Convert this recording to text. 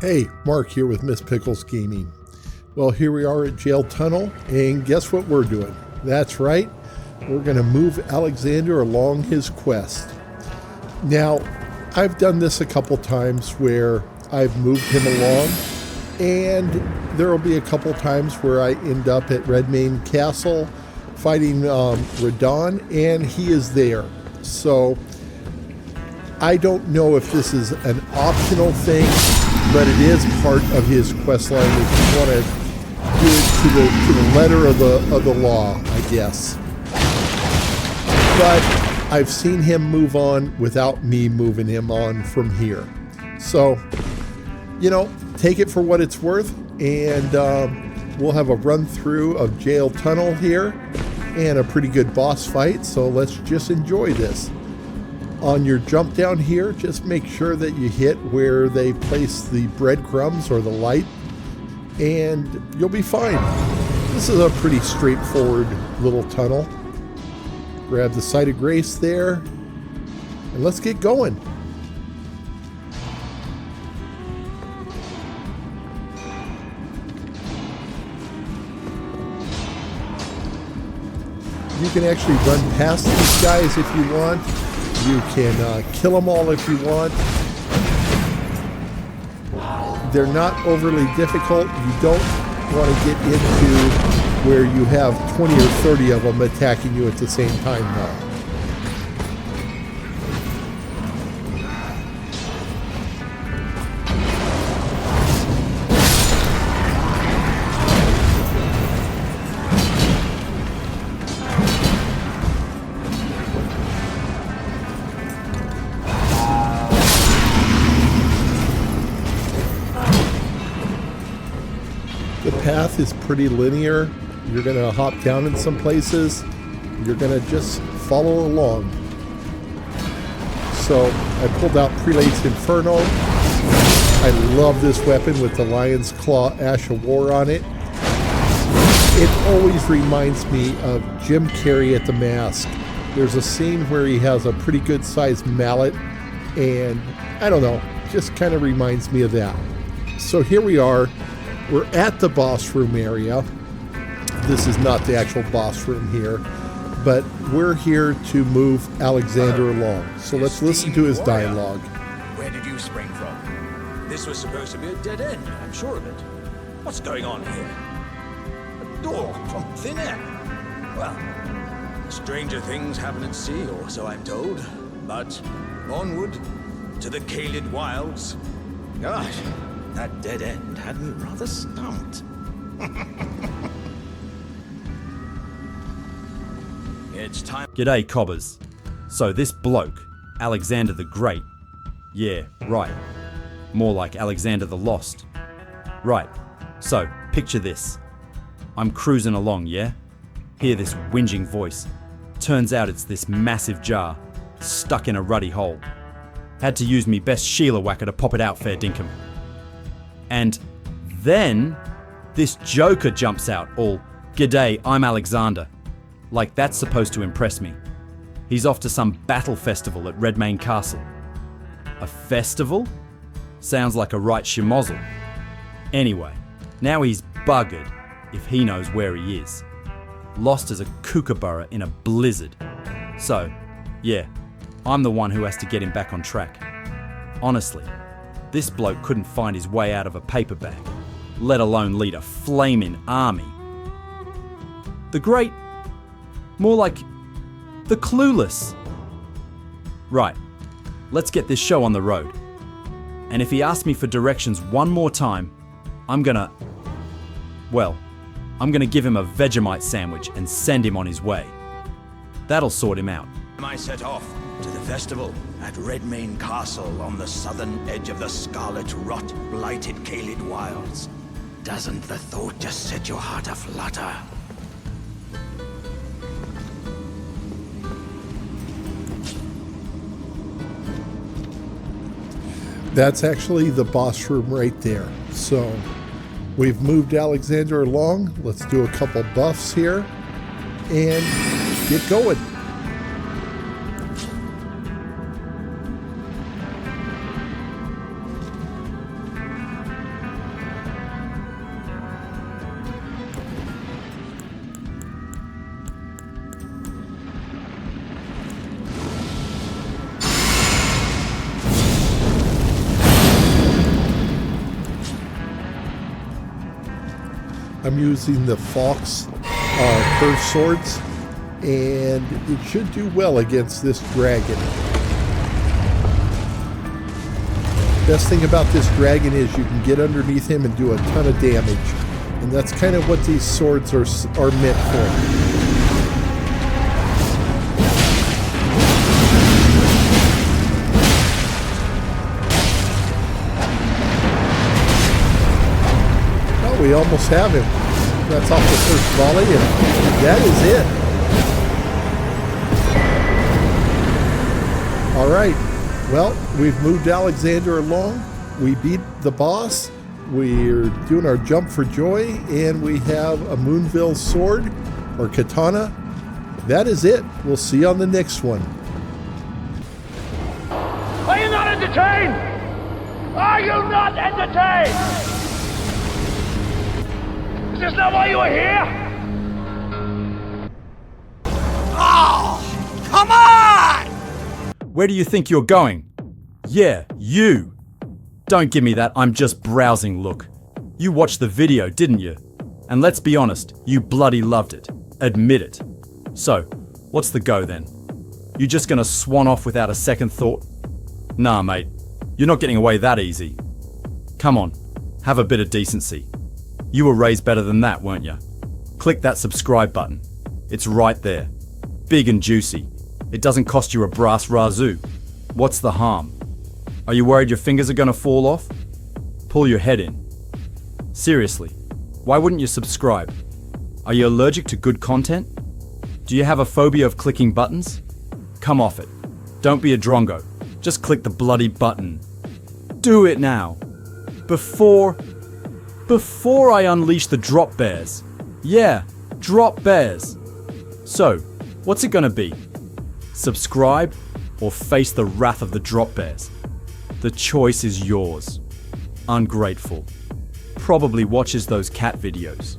Hey, Mark here with Miss Pickles Gaming. Well, here we are at Jail Tunnel, and guess what we're doing? That's right, we're going to move Alexander along his quest. Now, I've done this a couple times where I've moved him along, and there will be a couple times where I end up at Redmane Castle fighting Radahn, and he is there. So, I don't know if this is an optional thing, but it is part of his quest line if you want to do it to the letter of the law, I guess. But I've seen him move on without me moving him on from here. So, you know, take it for what it's worth, and we'll have a run through of Jail Tunnel here and a pretty good boss fight, so let's just enjoy this. On your jump down here, just make sure that you hit where they place the breadcrumbs or the light, and you'll be fine. This is a pretty straightforward little tunnel. Grab the Site of Grace there, and let's get going. You can actually run past these guys if you want. You can kill them all if you want. They're not overly difficult. You don't want to get into where you have 20 or 30 of them attacking you at the same time though. The path is pretty linear. You're going to hop down in some places. You're going to just follow along. So I pulled out Prelate's Inferno. I love this weapon with the Lion's Claw Ash of War on it. It always reminds me of Jim Carrey at The Mask. There's a scene where he has a pretty good sized mallet, and I don't know, just kind of reminds me of that. So here we are. We're at the boss room area. This is not the actual boss room here, but we're here to move Alexander along. So let's listen to his dialogue. Where did you spring from? This was supposed to be a dead end, I'm sure of it. What's going on here? A door from thin air. Well, stranger things happen at sea, or so I'm told. But onward to the Caelid wilds. Gosh. That dead end had me rather stumped. It's time. G'day, cobbers. So this bloke, Alexander the Great. Yeah, right. More like Alexander the Lost. Right. So, picture this. I'm cruising along, yeah? Hear this whinging voice. Turns out it's this massive jar, stuck in a ruddy hole. Had to use me best Sheila whacker to pop it out, fair dinkum. And then this joker jumps out all, "G'day, I'm Alexander." Like that's supposed to impress me. He's off to some battle festival at Redmane Castle. A festival? Sounds like a right schmozzle. Anyway, now he's buggered if he knows where he is. Lost as a kookaburra in a blizzard. So, yeah, I'm the one who has to get him back on track. Honestly, this bloke couldn't find his way out of a paper bag, let alone lead a flaming army. The Great? More like the Clueless. Right, let's get this show on the road. And if he asks me for directions one more time, I'm gonna give him a Vegemite sandwich and send him on his way. That'll sort him out. I set off to the festival at Redmane Castle on the southern edge of the scarlet rot blighted Caelid wilds. Doesn't the thought just set your heart aflutter? That's actually the boss room right there. So we've moved Alexander along. Let's do a couple buffs here and get going. I'm using the Fox curved swords, and it should do well against this dragon. Best thing about this dragon is you can get underneath him and do a ton of damage. And that's kind of what these swords are meant for. We almost have him. That's off the first volley, and that is it. All right. Well, we've moved Alexander along. We beat the boss. We're doing our jump for joy, and we have a Moonville sword, or katana. That is it. We'll see you on the next one. Are you not entertained? Are you not entertained? Is this not why you are here? Oh, come on! Where do you think you're going? Yeah, you! Don't give me that I'm just browsing look. You watched the video, didn't you? And let's be honest, you bloody loved it. Admit it. So, what's the go then? You just gonna swan off without a second thought? Nah, mate. You're not getting away that easy. Come on, have a bit of decency. You were raised better than that, weren't you? Click that subscribe button. It's right there. Big and juicy. It doesn't cost you a brass razoo. What's the harm? Are you worried your fingers are gonna fall off? Pull your head in. Seriously, why wouldn't you subscribe? Are you allergic to good content? Do you have a phobia of clicking buttons? Come off it. Don't be a drongo. Just click the bloody button. Do it now. Before I unleash the drop bears. Yeah, drop bears. So, what's it gonna be? Subscribe or face the wrath of the drop bears? The choice is yours. Ungrateful. Probably watches those cat videos.